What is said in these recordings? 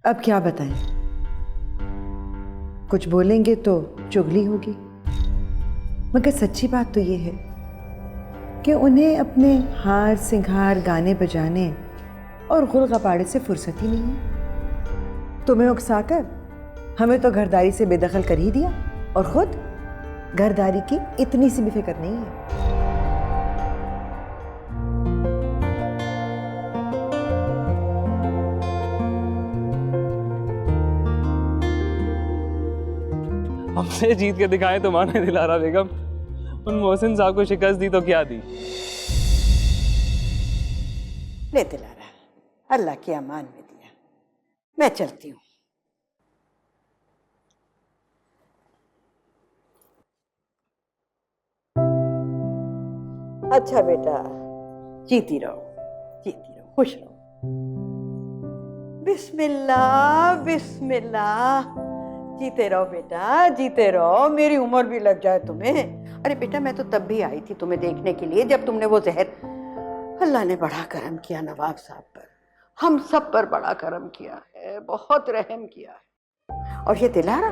अब क्या बताएं? कुछ बोलेंगे तो चुगली होगी, मगर सच्ची बात तो ये है कि उन्हें अपने हार सिंगार गाने बजाने और गुल गपाड़े से फुर्सत ही नहीं है। तुम्हें उकसाकर हमें तो घरदारी से बेदखल कर ही दिया और खुद घरदारी की इतनी सी भी फिक्र नहीं है। हमसे जीत के दिखाए तुम्हारे दिलारा बेगम। उन मोहसिन साहब को शिकस्त दी तो क्या दी? ले दिलारा, अल्लाह के अमान में दिया। मैं चलती हूँ। अच्छा बेटा, जीती रहो, खुश रहो। बिस्मिल्लाह बिस्मिल्लाह। जीते रहो बेटा, जीते रहो। मेरी उम्र भी लग जाए तुम्हें। अरे बेटा, मैं तो तब भी आई थी तुम्हें देखने के लिए जब तुमने वो जहर। अल्लाह ने बड़ा करम किया नवाब साहब पर, हम सब पर बड़ा करम किया है, बहुत रहम किया है। और ये दिलारा,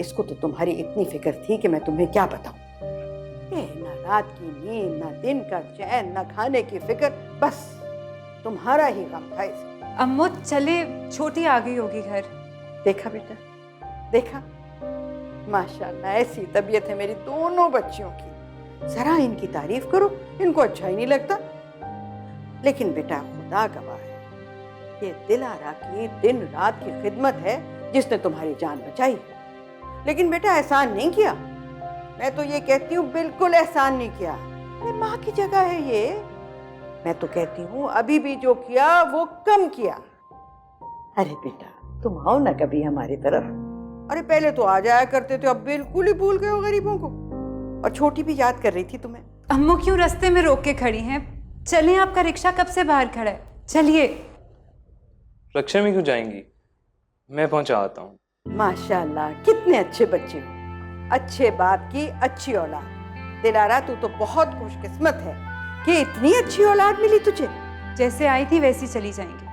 इसको तो तुम्हारी इतनी फिक्र थी कि मैं तुम्हें क्या बताऊं। ना रात की नींद, ना दिन का चैन, ना खाने की फिक्र, बस तुम्हारा ही गम था इसे। अम्मू चले, छोटी आ गई होगी घर। देखा बेटा, देखा, माशाल्लाह ऐसी तबीयत है मेरी दोनों बच्चियों की। जरा इनकी तारीफ करो, इनको अच्छा ही नहीं लगता। लेकिन बेटा खुदा गवाह है, ये दिलारा की दिन रात की खिदमत है जिसने तुम्हारी जान बचाई है। लेकिन बेटा एहसान नहीं किया, मैं तो ये कहती हूँ बिल्कुल एहसान नहीं किया। अरे माँ की जगह है ये। मैं तो कहती हूँ अभी भी जो किया वो कम किया। अरे बेटा तुम आओ ना कभी हमारी तरफ। अरे पहले तो आ जाया करते थे, अब बिल्कुल ही भूल गए हो गरीबों को। और छोटी भी याद कर रही थी तुम्हें। अम्मू क्यों रास्ते में रोक के खड़ी हैं? चलें, आपका रिक्शा कब से बाहर खड़ा है, चलिए। रिक्शे में क्यों जाएंगी? मैं पहुंचा आता हूँ। माशाल्लाह कितने अच्छे बच्चे हो, अच्छे बाप की अच्छी औलाद। दिलारा तू तो बहुत खुशकिस्मत है कि इतनी अच्छी औलाद मिली तुझे। जैसे आई थी वैसी चली जाएंगी।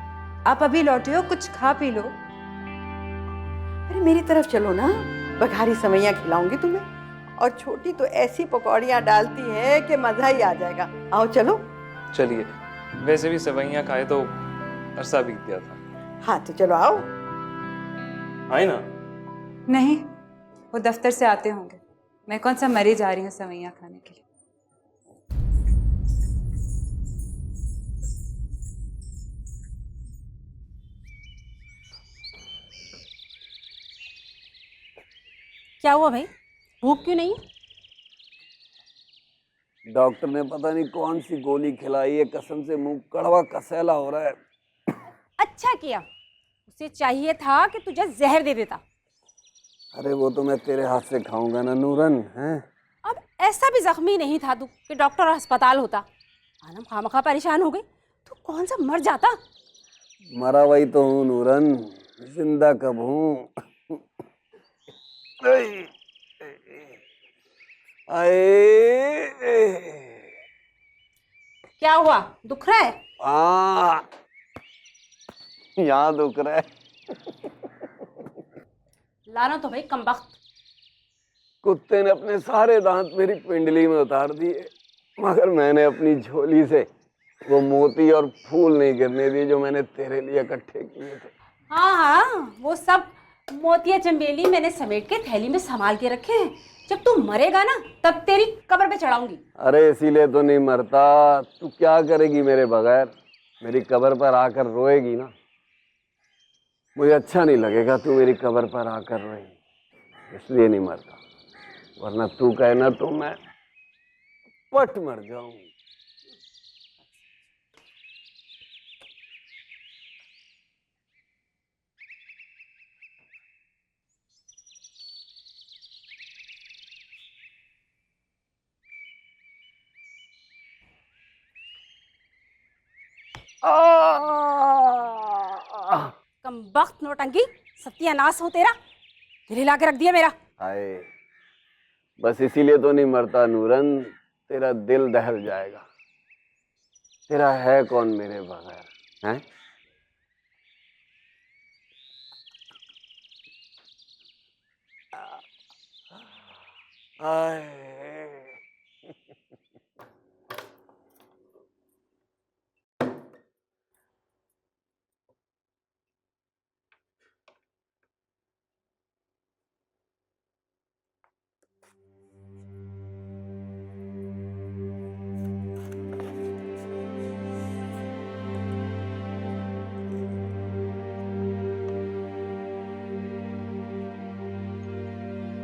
आप अभी लौटे हो, कुछ खा पी लो। अरे मेरी तरफ चलो ना, बघारी सवैयां खिलाऊंगी तुम्हें। और छोटी तो ऐसी पकौड़ियां डालती है कि मजा ही आ जाएगा। आओ चलो। चलिए, वैसे भी सेवइयां खाए तो अरसा बीत गया था। हाँ तो चलो आओ। आए ना। नहीं, वो दफ्तर से आते होंगे। मैं कौन सा मरी जा रही हूँ सवैयां खाने के लिए। क्या हुआ भाई, भूख क्यों नहीं? डॉक्टर ने पता नहीं कौन सी गोली खिलाई है, कसम से मुंह कड़वा कसैला हो रहा है। अच्छा किया, उसे चाहिए था कि तुझे जहर दे देता। अरे वो तो मैं तेरे हाथ से खाऊंगा ना नूरन, हैं? अब ऐसा भी जख्मी नहीं था तू कि डॉक्टर और अस्पताल होता। आनम खामखा परेशान हो गई, तू कौन सा मर जाता। मरा वही तो हूँ नूरन, जिंदा कब हूँ। क्या हुआ, दुख रहा है? यहाँ दुख रहा है। लाना तो भाई कमबख्त। कुत्ते ने अपने सारे दांत मेरी पिंडली में उतार दिए, मगर मैंने अपनी झोली से वो मोती और फूल नहीं गिरने दिए जो मैंने तेरे लिए इकट्ठे किए थे। हाँ हाँ, वो सब मोतिया चंबेली मैंने समेट के थैली में संभाल के रखे हैं। जब तू मरेगा ना तब तेरी कब्र पे चढ़ाऊंगी। अरे इसीलिए तो नहीं मरता। तू क्या करेगी मेरे बगैर? मेरी कब्र पर आकर रोएगी ना, मुझे अच्छा नहीं लगेगा तू मेरी कब्र पर आकर रोएगी, इसलिए नहीं मरता। वरना तू कहना तो मैं पट मर जाऊं। कमबख्त नौटंकी, सत्यानाश हो तेरा। दिल हिला के रख दिया मेरा। हाय, बस इसीलिए तो नहीं मरता नूरन, तेरा दिल दहल जाएगा। तेरा है कौन मेरे बगैर, हैं? आए।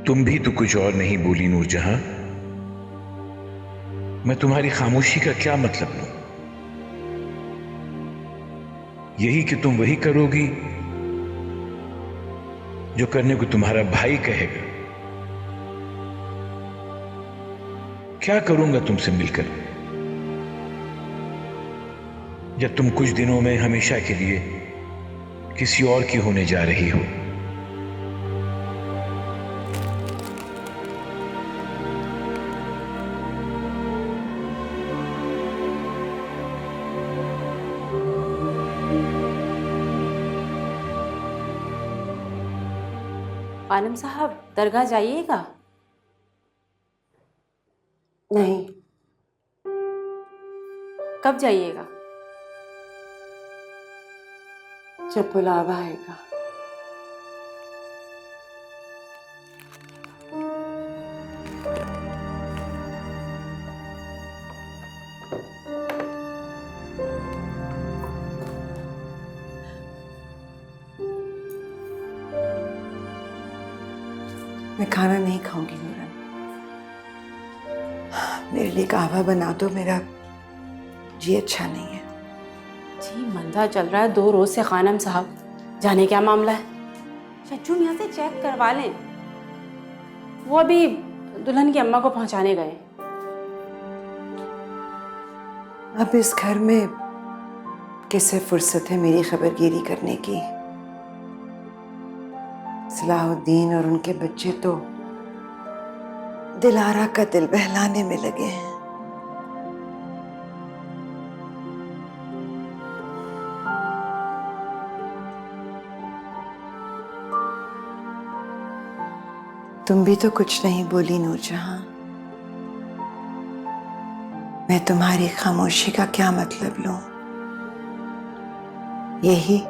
तुम भी तो कुछ और नहीं बोली नूरजहां। मैं तुम्हारी खामोशी का क्या मतलब लूं? यही कि तुम वही करोगी जो करने को तुम्हारा भाई कहेगा। क्या करूंगा तुमसे मिलकर जब तुम कुछ दिनों में हमेशा के लिए किसी और की होने जा रही हो? आलम साहब दरगाह जाइएगा? नहीं, कब जाइएगा? जब बुलावा आएगा। मैं खाना नहीं खाऊंगी नूरन। मेरे लिए कहवा बना दो, मेरा जी अच्छा नहीं है। जी मंदा चल रहा है 2 रोज से खानम साहब, जाने क्या मामला है? शज्जू मियाँ से चेक करवा लें, वो अभी दुल्हन की अम्मा को पहुंचाने गए। अब इस घर में किसे फुर्सत है मेरी खबरगिरी करने की? सलाहुद्दीन और उनके बच्चे तो दिलारा का दिल बहलाने में लगे हैं। तुम भी तो कुछ नहीं बोली नूरजहां। मैं तुम्हारी खामोशी का क्या मतलब लूं? यही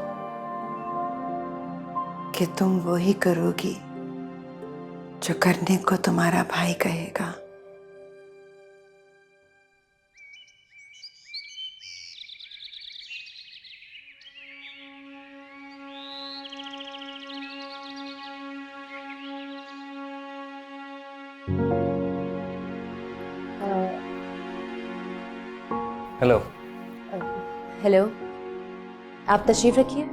कि तुम वही करोगी जो करने को तुम्हारा भाई कहेगा। हेलो। हेलो, आप तशरीफ रखिए।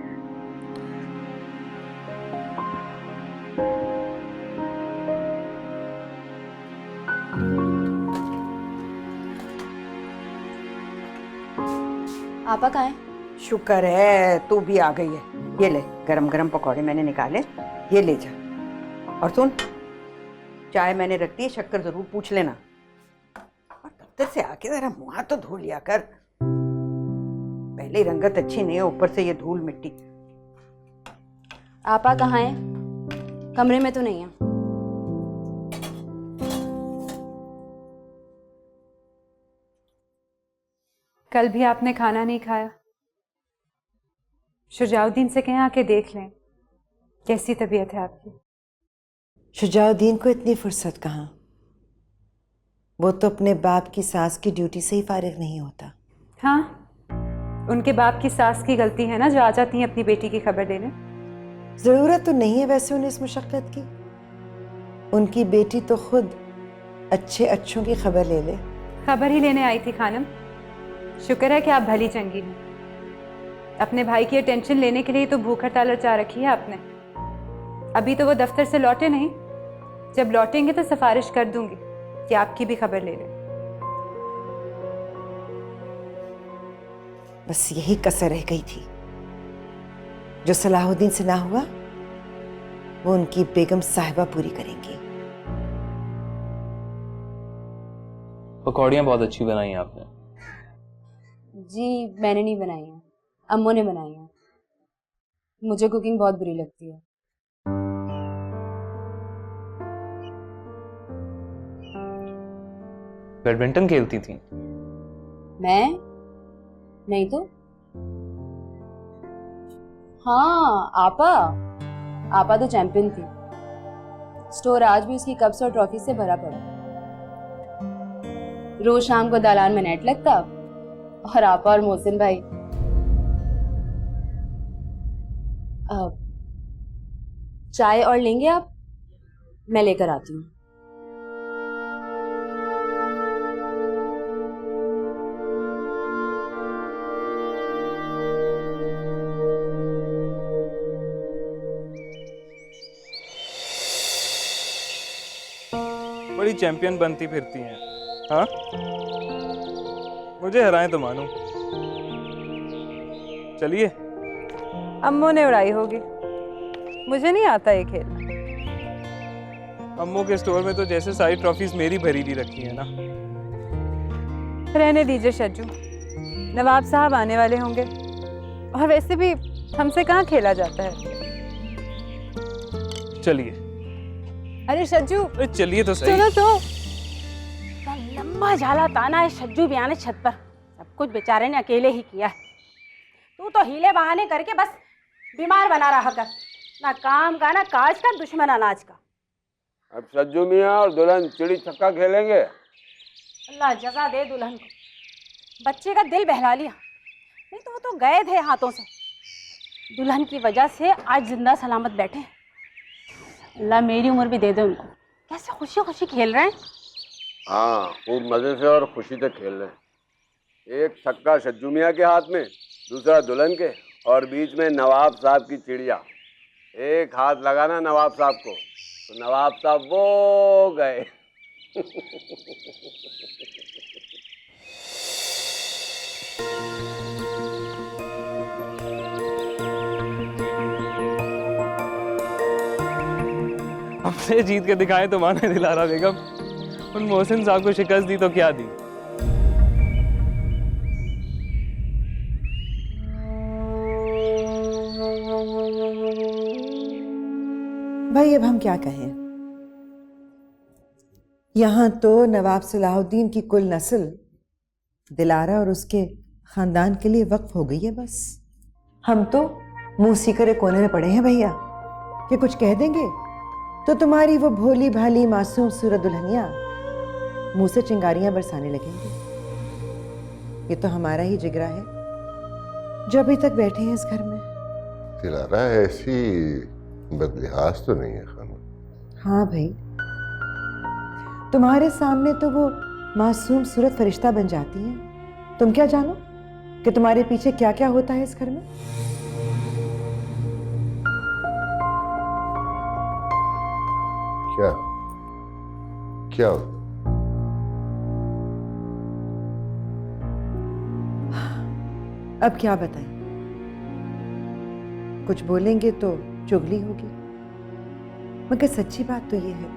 आपा कहाँ है? शुक्र है तू भी आ गई है। ये ले गरम गरम पकौड़े मैंने निकाले, ये ले जा। और सुन, चाय मैंने रख दी, शक्कर जरूर पूछ लेना। और दफ्तर से आके जरा मुंह तो धो लिया कर, पहले ही रंगत अच्छी नहीं है, ऊपर से ये धूल मिट्टी। आपा कहाँ है? कमरे में तो नहीं है। कल भी आपने खाना नहीं खाया। शुजाउद्दीन से कहें आके देख लें कैसी तबीयत है आपकी। शुजाउद्दीन को इतनी फुर्सत कहाँ? वो तो अपने बाप की सास की ड्यूटी से ही फारिग नहीं होता। हाँ, उनके बाप की सास की गलती है ना जो आ जाती हैं अपनी बेटी की खबर लेने। जरूरत तो नहीं है वैसे उन्हें इस मुशक्कत की। उनकी बेटी तो खुद अच्छे अच्छों की खबर ले ले। खबर ही लेने आई थी खानम। शुक्र है कि आप भली चंगी हैं। अपने भाई की अटेंशन लेने के लिए तो भूख हड़ताल रचा रखी है आपने। अभी तो वो दफ्तर से लौटे नहीं, जब लौटेंगे तो सिफारिश कर दूंगी कि आपकी भी खबर ले लें। बस यही कसर रह गई थी, जो सलाहुद्दीन से ना हुआ वो उनकी बेगम साहिबा पूरी करेंगी। पकौड़ियाँ बहुत अच्छी बनाई हैं आपने। जी मैंने नहीं बनाई है, अम्मू ने बनाई है। मुझे कुकिंग बहुत बुरी लगती है। बैडमिंटन खेलती थी। मैं नहीं तो। हाँ, आपा तो चैंपियन थी। स्टोर आज भी उसकी कप्स और ट्रॉफी से भरा पड़ा। रोज शाम को दालान में नेट लगता और आपा और मोहसिन भाई चाय और लेंगे आप? मैं लेकर आती हूँ। बड़ी चैंपियन बनती फिरती हैं, हाँ? मुझे हराएं तो मानो। चलिए। अम्मू ने उड़ाई होगी, मुझे नहीं आता ये खेल। अम्मू के स्टोर में तो जैसे सारी ट्रॉफीज मेरी भरी ली रखी है ना। रहने दीजिए शज्जू, नवाब साहब आने वाले होंगे और वैसे भी हमसे कहाँ खेला जाता है। चलिए। अरे शज्जू, अरे चलिए तो सही। सुनो तो। क्या लंबा झाला ताना है शज्जू भी आने छत पर। सब कुछ बेचारे ने अकेले ही किया है। तू तो हीले बहाने करके बस बीमार बना रहा कर। ना काम का ना काज का, दुश्मन अनाज का। अब सज्जू मियाँ और दुल्हन चिड़ी छक्का खेलेंगे। अल्लाह जजा दे दुल्हन को, बच्चे का दिल बहला लिया। नहीं तो वो तो गए थे हाथों से। दुल्हन की वजह से आज जिंदा सलामत बैठे हैं। अल्लाह मेरी उम्र भी दे दे उनको। कैसे खुशी खुशी खेल रहे हैं। हाँ, खूब मजे से और खुशी से खेल रहे हैं। एक छक्का सज्जू मियाँ के हाथ में, दूसरा दुल्हन के, और बीच में नवाब साहब की चिड़िया। एक हाथ लगाना नवाब साहब को तो नवाब साहब वो गए। हमसे जीत के दिखाए तो माने दिलारा बेगम। उन मोहसिन साहब को शिकस्त दी तो क्या दी। भाई अब हम क्या कहें। यहाँ तो नवाब सलाहुद्दीन की कुल नस्ल दिलारा और उसके खानदान के लिए वक्फ हो गई है। बस हम तो मुंह सीकर कोने में पड़े हैं भैया कि कुछ कह देंगे तो तुम्हारी वो भोली भाली मासूम सूरत दुल्हनिया मुंह से चिंगारियां बरसाने लगेंगी। ये तो हमारा ही जिगरा है जो अभी तक बैठे हैं इस घर में। दिलारा ऐसी बदलिहाज तो नहीं है खाना। हाँ भाई, तुम्हारे सामने तो वो मासूम सूरत फरिश्ता बन जाती हैं। तुम क्या जानो कि तुम्हारे पीछे क्या क्या होता है इस घर में। क्या क्या होता? अब क्या बताएं, कुछ बोलेंगे तो चुगली होगी। मगर सच्ची बात तो ये है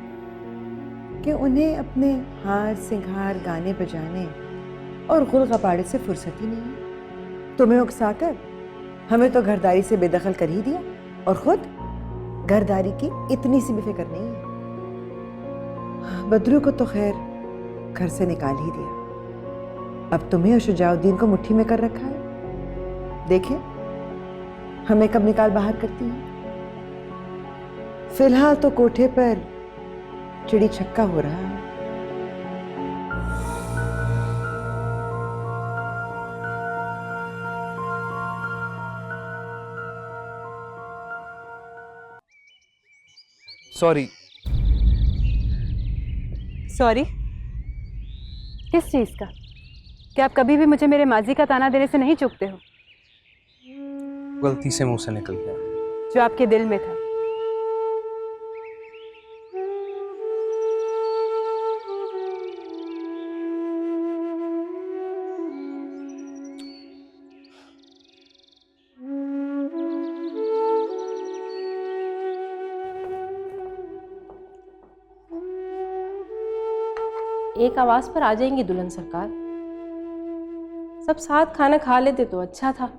कि उन्हें अपने हार सिंगार गाने बजाने और गुल गपाड़े से फुर्सत ही नहीं है। तुम्हें उकसाकर हमें तो घरदारी से बेदखल कर ही दिया और खुद घरदारी की इतनी सी भी फिक्र नहीं है। बदरू को तो खैर घर से निकाल ही दिया, अब तुम्हें और शुजाउद्दीन को मुट्ठी में कर रखा है। देखें हमें कब निकाल बाहर करती है। फिलहाल तो कोठे पर चिड़ी छक्का हो रहा है। सॉरी। सॉरी किस चीज का? क्या आप कभी भी मुझे मेरे माजी का ताना देने से नहीं चूकते हो? गलती से मुंह से निकल गया। जो आपके दिल में था। एक आवाज पर आ जाएंगी दुल्हन सरकार। सब साथ खाना खा लेते तो अच्छा था।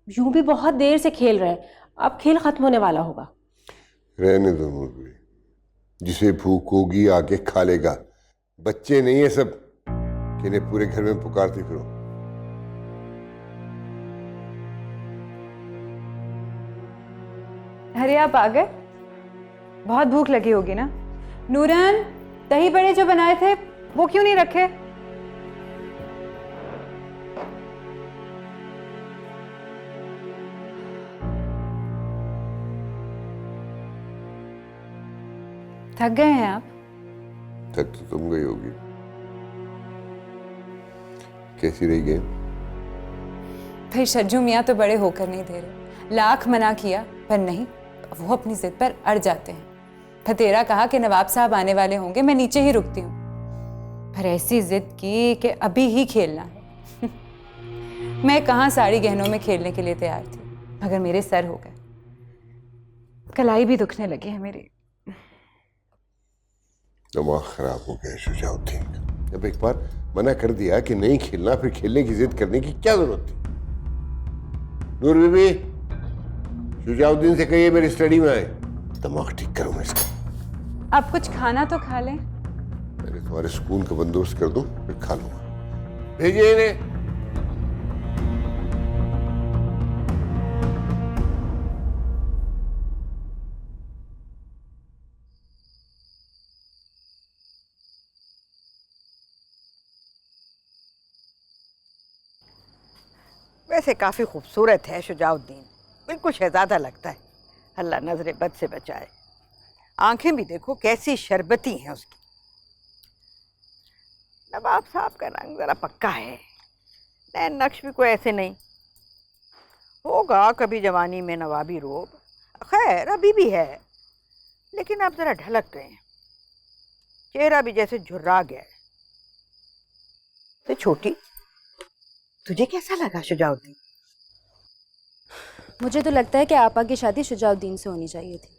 यूं भी बहुत देर से खेल रहे हैं, अब खेल खत्म होने वाला होगा। रहने दो मुर्गी, जिसे भूख होगी आके खा लेगा। बच्चे नहीं है सब कि इन्हें पूरे घर में पुकारती फिरो। अरे आप आ गए? बहुत भूख लगी होगी ना। नूरन, दही बड़े जो बनाए थे वो क्यों नहीं रखे? थक गए हैं आप? थक तो तुम गई होगी। कैसी रही गेम? फिर शज्जू मियाँ तो बड़े होकर नहीं दे रहे। लाख मना किया पर नहीं, वो अपनी जिद पर अड़ जाते हैं। फतेरा कहा कि नवाब साहब आने वाले होंगे, मैं नीचे ही रुकती हूँ। पर ऐसी जिद की कि अभी ही खेलना है। मैं कहाँ साड़ी गहनों में खेलने के लिए तैयार थी, मगर मेरे सर हो गए। कलाई भी दुखने लगी है मेरी। दिमाग खराब हो गया शुजाउद्दीन का। जब एक बार मना कर दिया कि नहीं खेलना, फिर खेलने की जिद करने की क्या जरूरत थी? नूर बीबी, शुजाउद्दीन से कहिए मेरी स्टडी में आए। दिमाग ठीक करूं मैं इसका। आप कुछ खाना तो खा लें। पहले तुम्हारे सुकून का बंदोबस्त कर दूं, फिर खा लूंगा। भेजिए इन्हें। वैसे काफ़ी खूबसूरत है शुजाउद्दीन, बिल्कुल शहजादा लगता है। अल्लाह नजर बद से बचाए। आंखें भी देखो कैसी शरबती हैं उसकी। नवाब साहब का रंग ज़रा पक्का है, नैन नक्श भी कोई ऐसे नहीं। होगा कभी जवानी में नवाबी रोब, खैर अभी भी है, लेकिन अब ज़रा ढलक गए हैं। चेहरा भी जैसे झुर्रा गया है। तो छोटी, तुझे कैसा लगा शुजाउद्दीन? मुझे तो लगता है कि आपा की शादी शुजाउद्दीन से होनी चाहिए थी,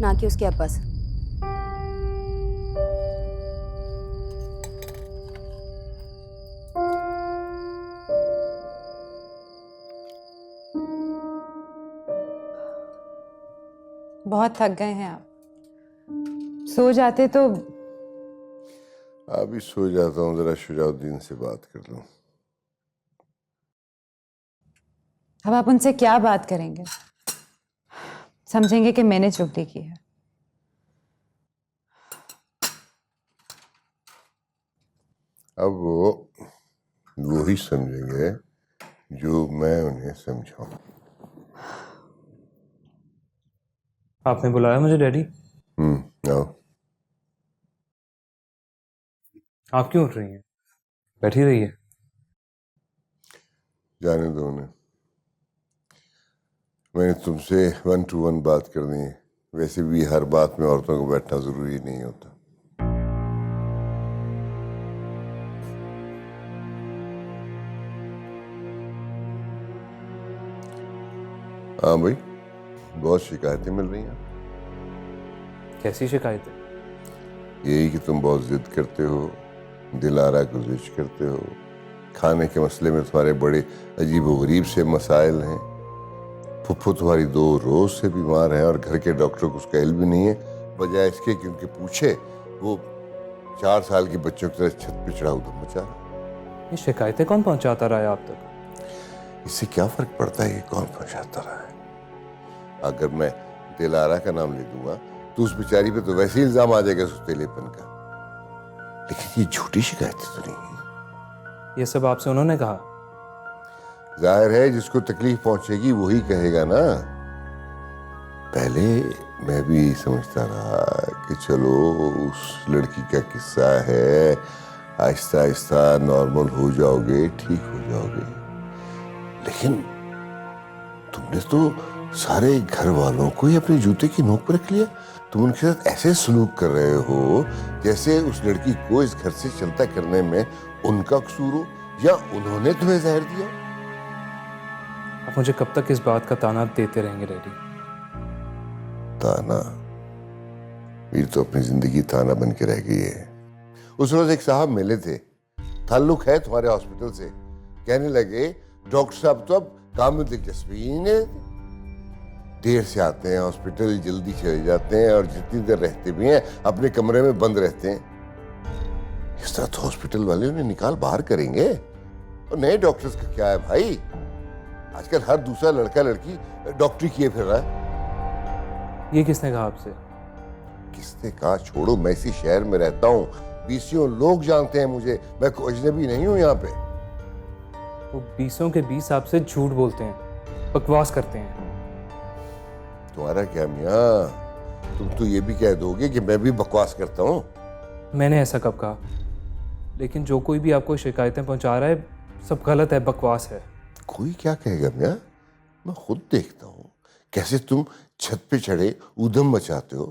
ना कि उसके अब्बा से। बहुत थक गए हैं आप, सो जाते तो। अभी सो जाता हूँ, जरा शुजाउद्दीन से बात कर लूं। अब आप उनसे क्या बात करेंगे? समझेंगे कि मैंने चुगली की है। अब वो ही समझेंगे जो मैं उन्हें समझाऊं। आपने बुलाया मुझे डैडी? आओ। आप क्यों उठ रही हैं? बैठी रही है। जाने दो उन्हें। मैंने तुमसे 1 to 1 बात करनी है। वैसे भी हर बात में औरतों को बैठना जरूरी नहीं होता। हाँ भाई, बहुत शिकायतें मिल रही हैं। कैसी शिकायतें? यही कि तुम बहुत जिद करते हो, दिलारा को जिद करते हो, खाने के मसले में तुम्हारे बड़े अजीब व गरीब से मसाइल हैं। फुफ्फू तुम्हारी 2 रोज से बीमार है और घर के डॉक्टर को उसका इल्म भी नहीं है, बजाय इसके कि उनके पूछे वो 4 साल के बच्चों की तरह छत पे चढ़ा उधम मचा रहा। ये शिकायतें कौन पहुंचाता रहा है आप तक? इससे क्या फर्क पड़ता है कि कौन पहुंचाता रहा है? अगर मैं दिलारा का नाम ले दूंगा तो उस बेचारी पे तो वैसे ही इल्जाम आ जाएगा सुतेलेपन का। लेकिन ये झूठी शिकायतें तो नहीं है। ये सब आपसे उन्होंने कहा? जाहिर है जिसको तकलीफ पहुंचेगी वही कहेगा ना। पहले मैं भी यही समझता रहा कि चलो उस लड़की का किस्सा है, आहिस्ता आहिस्ता नॉर्मल हो जाओगे, ठीक हो जाओगे। लेकिन तुमने तो सारे घर वालों को ही अपने जूते की नोक पर रख लिया। तुम उनके साथ ऐसे सलूक कर रहे हो जैसे उस लड़की को इस घर से चलता करने में उनका कसूर हो या उन्होंने तुम्हें जहर दिया। आप मुझे कब तक इस बात का ताना देते रहेंगे डैडी? ताना? ये तो अपनी जिंदगी ताना बन के रह गई है। उस रोज एक साहब मिले थे, ताल्लुक है तुम्हारे हॉस्पिटल से। कहने लगे डॉक्टर साहब तो अब काम में दिलचस्पी ही नहीं, देर से आते हैं हॉस्पिटल, जल्दी चले जाते हैं और जितनी देर रहते भी हैं अपने कमरे में बंद रहते हैं। इस तरह तो हॉस्पिटल वाले उन्हें निकाल बाहर करेंगे। और नए डॉक्टर्स का क्या है भाई, आजकल हर दूसरा लड़का लड़की डॉक्टरी किए फिर रहा है। ये किसने कहा आपसे? किसने कहा छोड़ो, मैं इसी शहर में रहता हूँ, 20 लोग जानते हैं मुझे, मैं कोई अजनबी नहीं हूँ यहाँ पे। वो 20 के 20 आपसे झूठ बोलते हैं, बकवास करते हैं। तुम्हारा क्या मियाँ, तुम तो ये भी कह दोगे कि मैं भी बकवास करता हूँ। मैंने ऐसा कब कहा? लेकिन जो कोई भी आपको शिकायतें पहुंचा रहा है सब गलत है, बकवास है। कोई क्या कहेगा मियाँ, मैं खुद देखता हूँ कैसे तुम छत पे चढ़े ऊधम मचाते हो।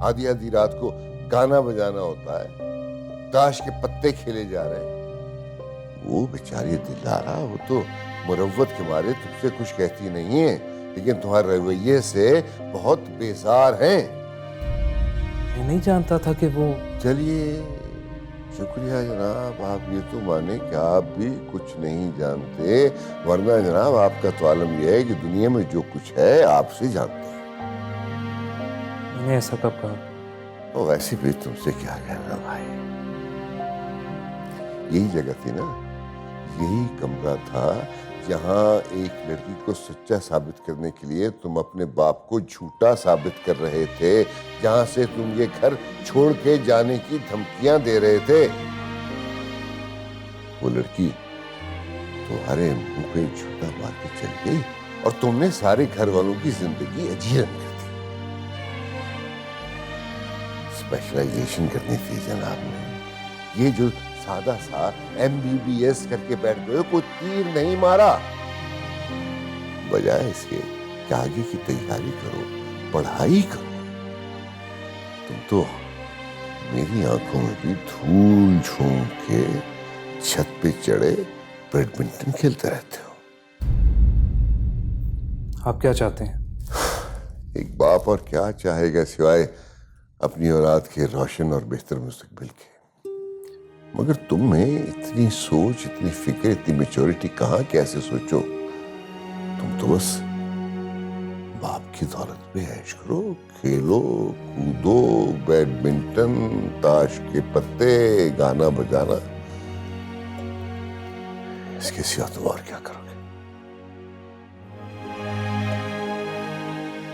आधी आधी रात को गाना बजाना होता है, ताश के पत्ते खेले जा रहे हैं। वो बेचारी दिलारा, वो तो मुरव्वत के मारे तुमसे कुछ कहती नहीं है, लेकिन तुम्हारे रवैये से बहुत बेजार हैं। मैं नहीं जानता था कि वो। चलिए शुक्रिया जनाब, आप ये तो माने कि आप भी कुछ नहीं जानते, वरना जनाब आपका तो आलम यह है कि दुनिया में जो कुछ है आपसे जानते हैं। मैंने ऐसा कब कहा? और वैसे भी तुमसे क्या कहना भाई, यही जगह थी ना, यही कमरा था जहां एक लड़की को सच्चा साबित करने के लिए तुम अपने बाप को झूठा साबित कर रहे थे, जहां से तुम ये घर छोड़ के जाने की धमकियां दे रहे थे। वो लड़की तुम्हारे मुंह पे झूठा मार के चल गई और तुमने सारे घर वालों की जिंदगी अजीरन कर दी। स्पेशलाइजेशन करनी थी जनाब ने, ये जो सादा सा MBBS करके बैठ गए, कोई तीर नहीं मारा। बजाय इसके कि आगे की तैयारी करो, पढ़ाई करो। तुम तो मेरी आंखों में भी धूल झोंक के छत पे चढ़े बैडमिंटन खेलते रहते हो। आप क्या चाहते हैं? एक बाप और क्या चाहेगा सिवाय अपनी औलाद के रोशन और बेहतर मुस्तकबिल के। मगर तुम में इतनी सोच, इतनी फिक्र, इतनी मैच्योरिटी कहाँ, कैसे सोचो? तुम तो बस बाप की दौलत पे ऐश करो, खेलो कूदो, बैडमिंटन, ताश के पत्ते, गाना बजाना, इसके सिवा तुम और क्या करोगे?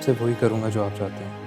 सिर्फ वही करूंगा जो आप चाहते हैं।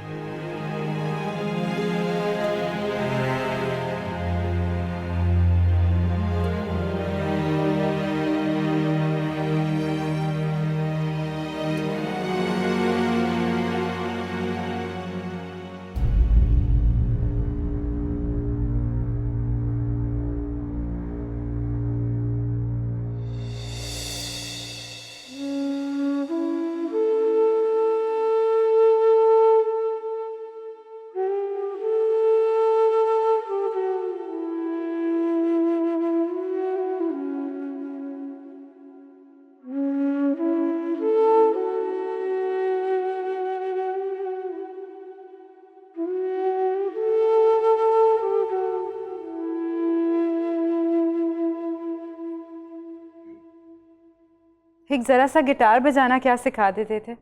एक जरा सा गिटार बजाना क्या सिखा देते थे,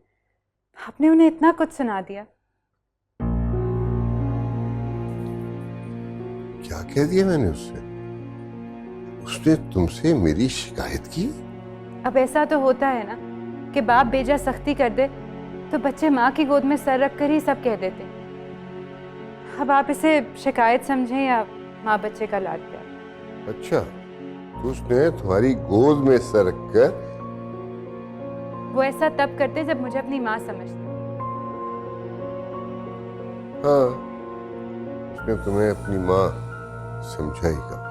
आपने उन्हें इतना कुछ सुना दिया। क्या कह दिया मैंने उससे? उसने तुमसे मेरी शिकायत की? अब ऐसा तो होता है ना कि बाप बेजा सख्ती कर दे तो बच्चे माँ की गोद में सर रख कर ही सब कह देते। अब आप इसे शिकायत समझें या माँ बच्चे का लाड प्यार। अच्छा, तो उसने तुम्हारी गोद में सर रखकर? वो ऐसा तब करते जब मुझे अपनी माँ समझते। हाँ, उसने तुम्हें अपनी माँ समझा ही कब?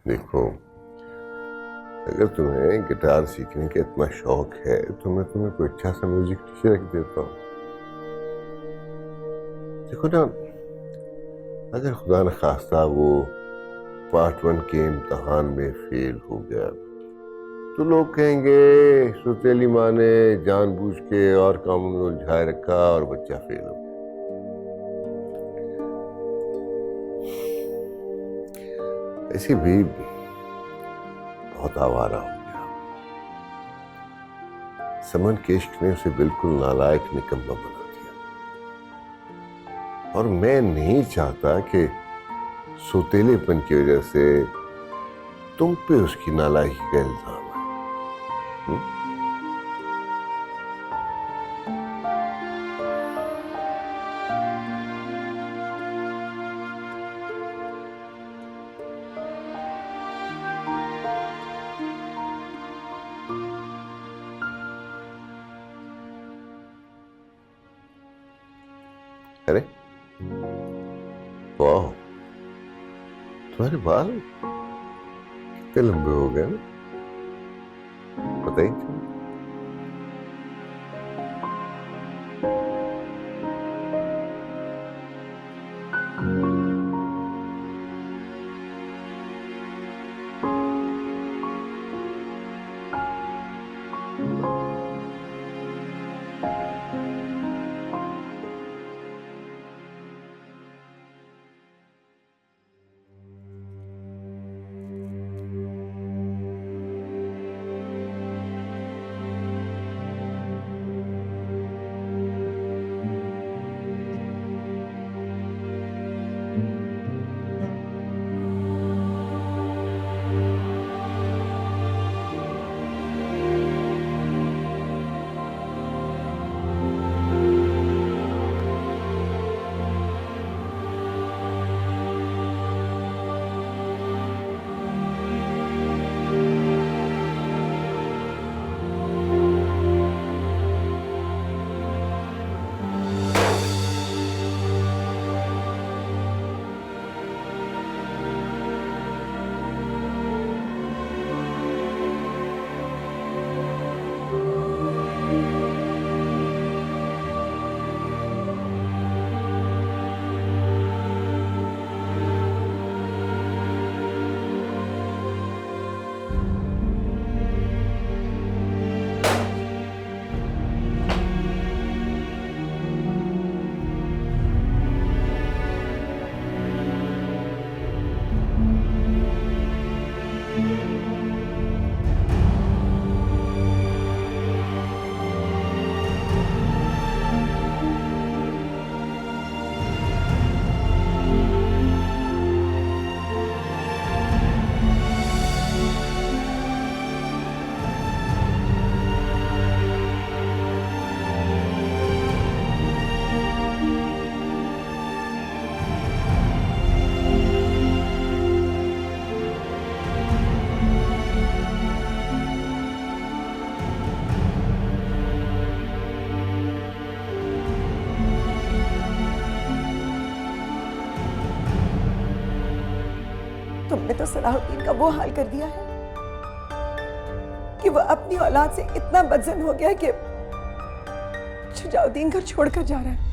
देखो, अगर तुम्हें गिटार सीखने का इतना शौक है तो मैं तुम्हें कोई अच्छा सा म्यूजिक टीचर रख देता हूँ। देखो ना, अगर खुदा न खास्ता वो पार्ट 1 के इम्तहान में फेल हो गया तो लोग कहेंगे सुतेली माँ ने जानबूझ के और कामों में उलझाए रखा और बच्चा फेल हो गया। ऐसे भी बहुत आवारा हो गया। समन के इश्क ने उसे बिल्कुल नालायक निकम्मा बना दिया, और मैं नहीं चाहता कि सोतेलेपन की वजह से तुम पे उसकी नालायकी का इल्जाम है। अरे वाह, तुम्हारे बाल कितने लंबे हो गए ना, पता ही नहीं। तुमने तो सलाहुद्दीन का वो हाल कर दिया है कि वो अपनी औलाद से इतना बदजन हो गया कि शुजाउद्दीन घर छोड़कर जा रहा है।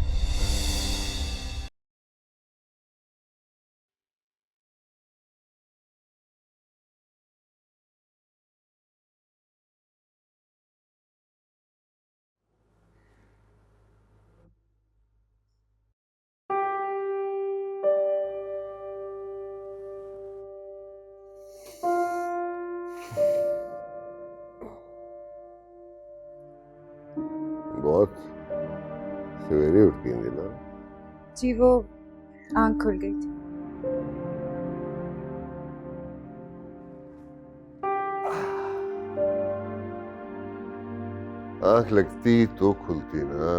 बहुत सवेरे उठ गई दिला। जी वो आंख खुल गई थी। आंख लगती तो खुलती ना,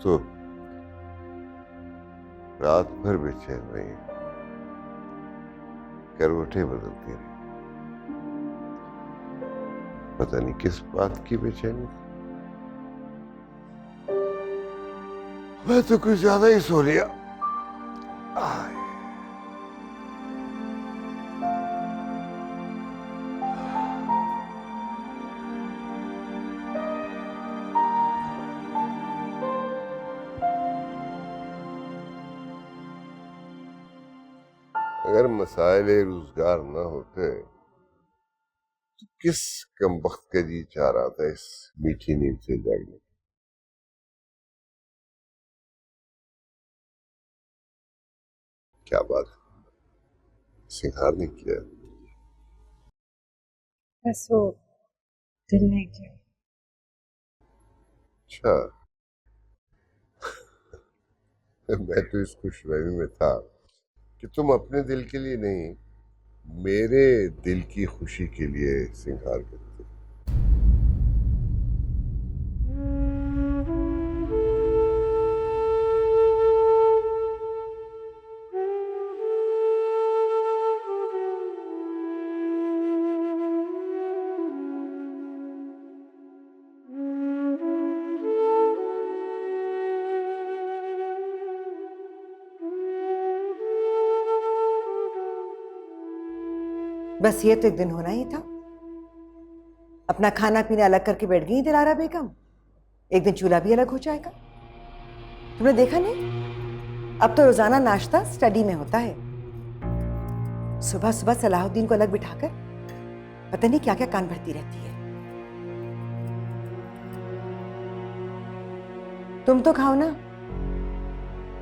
तो रात भर बेचैन रही, करवटें बदलती रही, पता नहीं किस बात की बेचैनी। मैं तो कुछ ज्यादा ही सो लिया। अगर मसाइले रोजगार ना होते तो किस कमबख्त का जी चाह रहा था इस मीठी नींद से जागने। क्या बात है, सिंगार नहीं किया। बस वो दिल नहीं किया। अच्छा मैं तो इस खुशफहमी में था कि तुम अपने दिल के लिए नहीं, मेरे दिल की खुशी के लिए सिंगार करते। बस ये तो एक दिन होना ही था। अपना खाना पीना अलग करके बैठ गई दिलारा बेगम। एक दिन चूल्हा भी अलग हो जाएगा। तुमने देखा नहीं, अब तो रोजाना नाश्ता स्टडी में होता है। सुबह सुबह सलाहुद्दीन को अलग बिठाकर पता नहीं क्या क्या कान भरती रहती है। तुम तो खाओ ना।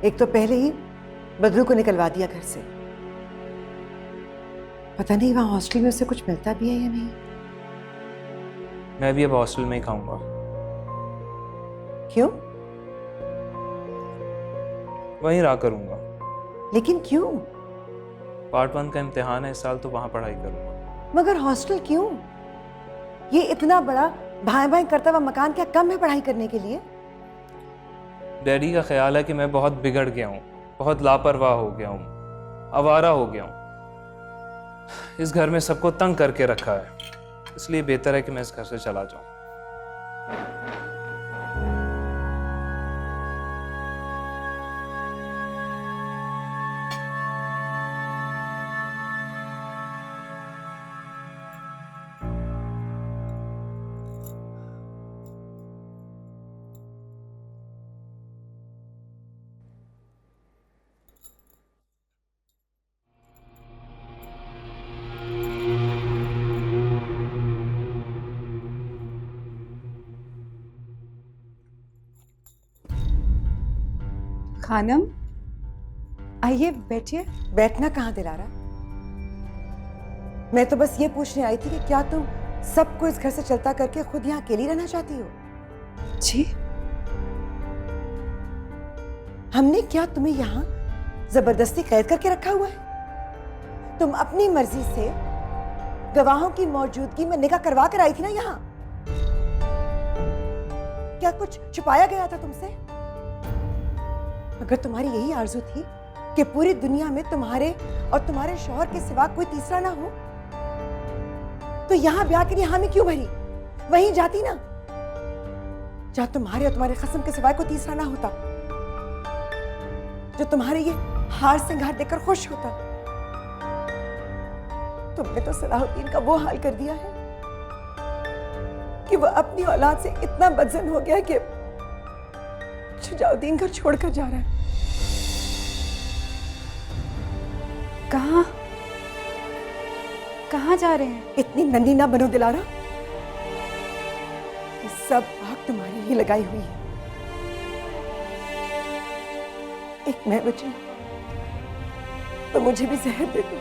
एक तो पहले ही बदरू को निकलवा दिया घर से। पता नहीं वहां हॉस्टल में उसे कुछ मिलता भी है या नहीं। मैं भी अब हॉस्टल में ही खाऊंगा। क्यों? वहीं रहा करूंगा। लेकिन क्यों? पार्ट 1 का इम्तिहान है इस साल, तो वहां पढ़ाई करूंगा। मगर हॉस्टल क्यों? ये इतना बड़ा भाई भाई करता हुआ मकान क्या कम है पढ़ाई करने के लिए? डैडी का ख्याल है कि मैं बहुत बिगड़ गया हूँ, बहुत लापरवाह हो गया हूँ, आवारा हो गया हूँ। इस घर में सबको तंग करके रखा है, इसलिए बेहतर है कि मैं इस घर से चला जाऊं। खानम, आइए बैठिए। बैठना कहाँ दिलारा? मैं तो बस ये पूछने आई थी कि क्या तुम सबको इस घर से चलता करके खुद यहाँ अकेली रहना चाहती हो? जी। हमने क्या तुम्हें यहाँ जबरदस्ती कैद करके रखा हुआ है? तुम अपनी मर्जी से गवाहों की मौजूदगी में निकाह करवा कर आई थी ना यहाँ। क्या कुछ छुपाया गया था तुमसे? अगर तुम्हारी यही आरज़ू थी कि पूरी दुनिया में तुम्हारे और तुम्हारे शौहर के सिवा कोई तीसरा ना हो, तो यहाँ ब्याह के लिए हामी क्यों भरी? वहीं जाती ना, जहाँ तुम्हारे और तुम्हारे खस्म के सिवाय कोई तीसरा ना होता, जो तुम्हारे ये हार सिंगार देखकर खुश होता। तुमने तो सलाहुद्दीन का वो हाल कर दिया है कि वो अपनी औलाद से इतना बदजन हो गया कि शुजाउद्दीन घर छोड़कर जा रहा है। कहाँ जा रहे हैं? इतनी नन्ही ना बनो दिलारा। ये सब आग तुम्हारी ही लगाई हुई है। एक मैं बची तो मुझे भी जहर दे दो,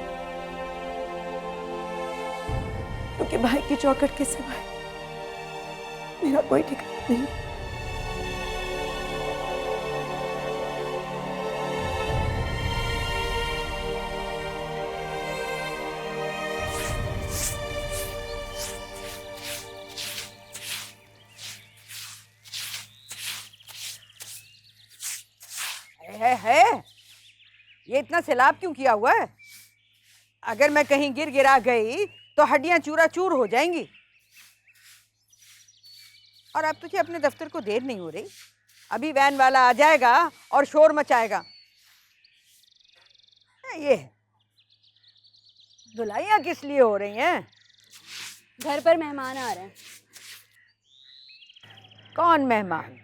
क्योंकि भाई की चौखट के सिवाय मेरा कोई ठिकाना नहीं। है ये इतना सैलाब क्यों किया हुआ है? अगर मैं कहीं गिर गिरा गई तो हड्डियां चूरा चूर हो जाएंगी। और अब तुझे अपने दफ्तर को देर नहीं हो रही, अभी वैन वाला आ जाएगा और शोर मचाएगा। ये धुलाइयां किस लिए हो रही हैं? घर पर मेहमान आ रहे हैं। कौन मेहमान?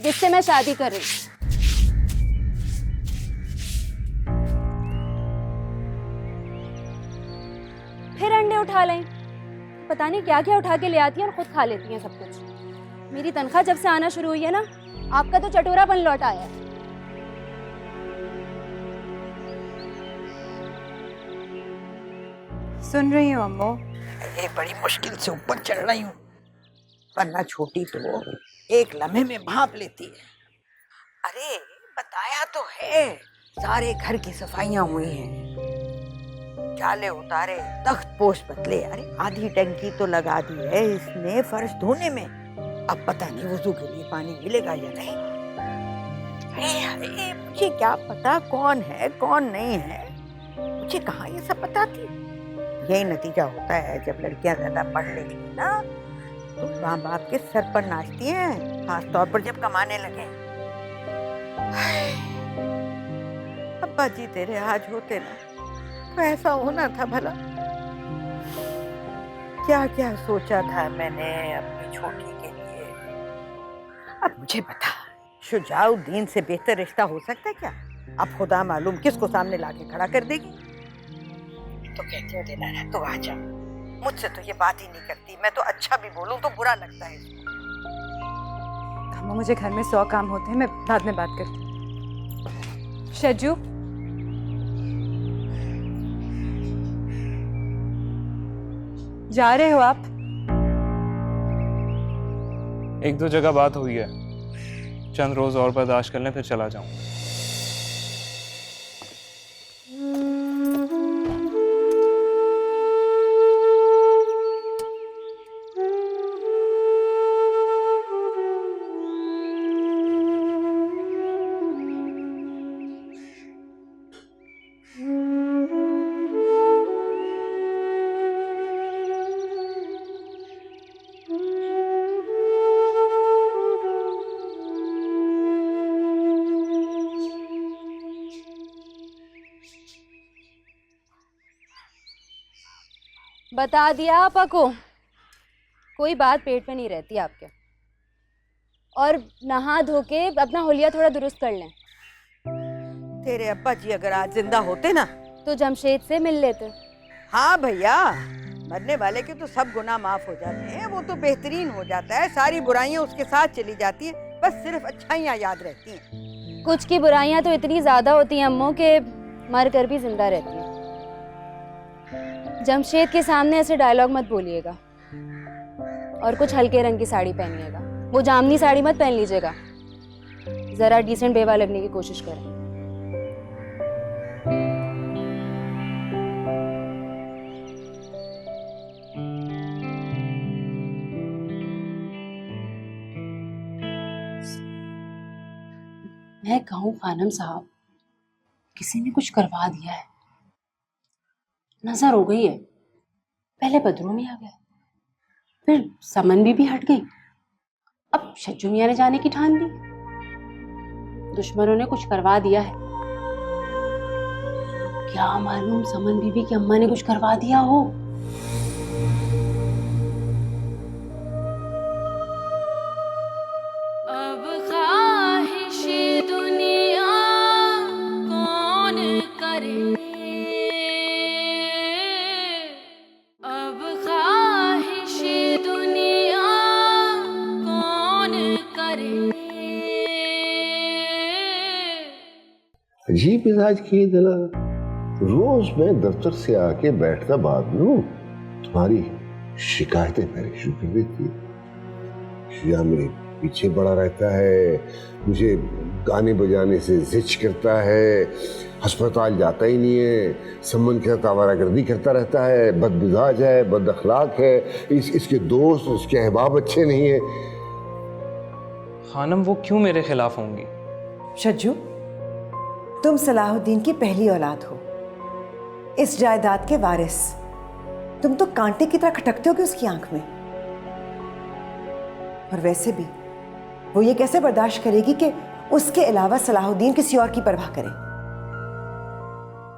जिससे मैं शादी कर रही हूँ। फिर अंडे उठा लें, पता नहीं क्या क्या उठा के ले आती हैं और खुद खा लेती हैं सब कुछ। मेरी तनख्वाह जब से आना शुरू हुई है ना, आपका तो चटोरापन लौट आया है। सुन रही हूँ अम्मू। ये बड़ी मुश्किल से ऊपर चढ़ रही हूँ, वरना छोटी तो एक लम्हे में भांप लेती है। अरे बताया तो है, सारे घर की सफाइयां हुई हैं, जाले उतारे, तख्त पोश बदले, अरे आधी टंकी तो लगा दी है इसने फर्श धोने में। अब पता नहीं वुजू के लिए पानी मिलेगा या नहीं। अरे मुझे क्या पता कौन है कौन नहीं है, मुझे कहाँ ये सब पता थी। यही नतीजा होता है जब लड़कियां ज्यादा पढ़ लेती हैं ना, तो माँ बाप के सर पर नाचती हैं, खास तौर पर जब कमाने लगे। अब्बा जी तेरे आज होते ना तो ऐसा होना था भला। क्या क्या सोचा था मैंने अपनी छोटी के लिए। अब मुझे बता, शुजाउद्दीन से बेहतर रिश्ता हो सकता है क्या? अब खुदा मालूम किसको सामने लाके खड़ा कर देगी। तो कहती हो देना है तो आ जा, मुझसे तो ये बात ही नहीं करती। मैं तो अच्छा भी बोलूं तो बुरा लगता है इसको। अम्मू मुझे घर में 100 काम होते हैं, मैं बाद में बात करती हूँ। शज्जू, जा रहे हो आप? एक दो जगह बात हुई है, चंद रोज और बर्दाश्त कर लें फिर चला जाऊं। बता दिया आपा को, कोई बात पेट में नहीं रहती आपके। और नहा धो के अपना हुलिया थोड़ा दुरुस्त कर लें। तेरे अब्बा जी अगर आज जिंदा होते ना तो जमशेद से मिल लेते। हाँ भैया, मरने वाले के तो सब गुनाह माफ हो जाते हैं, वो तो बेहतरीन हो जाता है, सारी बुराइयां उसके साथ चली जाती हैं, बस सिर्फ अच्छाइयां याद रहती हैं। कुछ की बुराइयां तो इतनी ज्यादा होती हैं अम्मू के मर कर भी जिंदा रहती हैं। जमशेद के सामने ऐसे डायलॉग मत बोलिएगा, और कुछ हल्के रंग की साड़ी पहनिएगा। वो जामनी साड़ी मत पहन लीजिएगा, जरा डिसेंट बेवा लगने की कोशिश करें। मैं कहूँ खानम साहब, किसी ने कुछ करवा दिया है, नजर हो गई है। पहले बदरू में आ गया, फिर समन भी हट गई, अब शज्जू मियां ने जाने की ठान ली। दुश्मनों ने कुछ करवा दिया है। क्या मालूम समन बीबी की अम्मा ने कुछ करवा दिया हो। अब ख्वाहिश दुनिया कौन करे, अब ख्वाहिश दुनिया कौन करे। अजीब मिजाज किए दिला। रोज मैं दफ्तर से आके बैठता बाद में तुम्हारी शिकायतें मेरी शुरू कर देती है। या मेरे पीछे पड़ा रहता है, मुझे गाने बजाने से जिच करता है, अस्पताल जाता ही नहीं है, सम्मन के साथ आवारागर्दी करता रहता है, बदमिजाज है, बद अखलाक है, इसके दोस्त उसके अहबाब अच्छे नहीं है। खानम वो क्यों मेरे खिलाफ होंगी? शज्जू, तुम सलाहुद्दीन की पहली औलाद हो, इस जायदाद के वारिस। तुम तो कांटे की तरह खटकते होगे उसकी आंख में। और वैसे भी वो ये कैसे बर्दाश्त करेगी कि उसके अलावा सलाहुद्दीन किसी और की परवाह करे।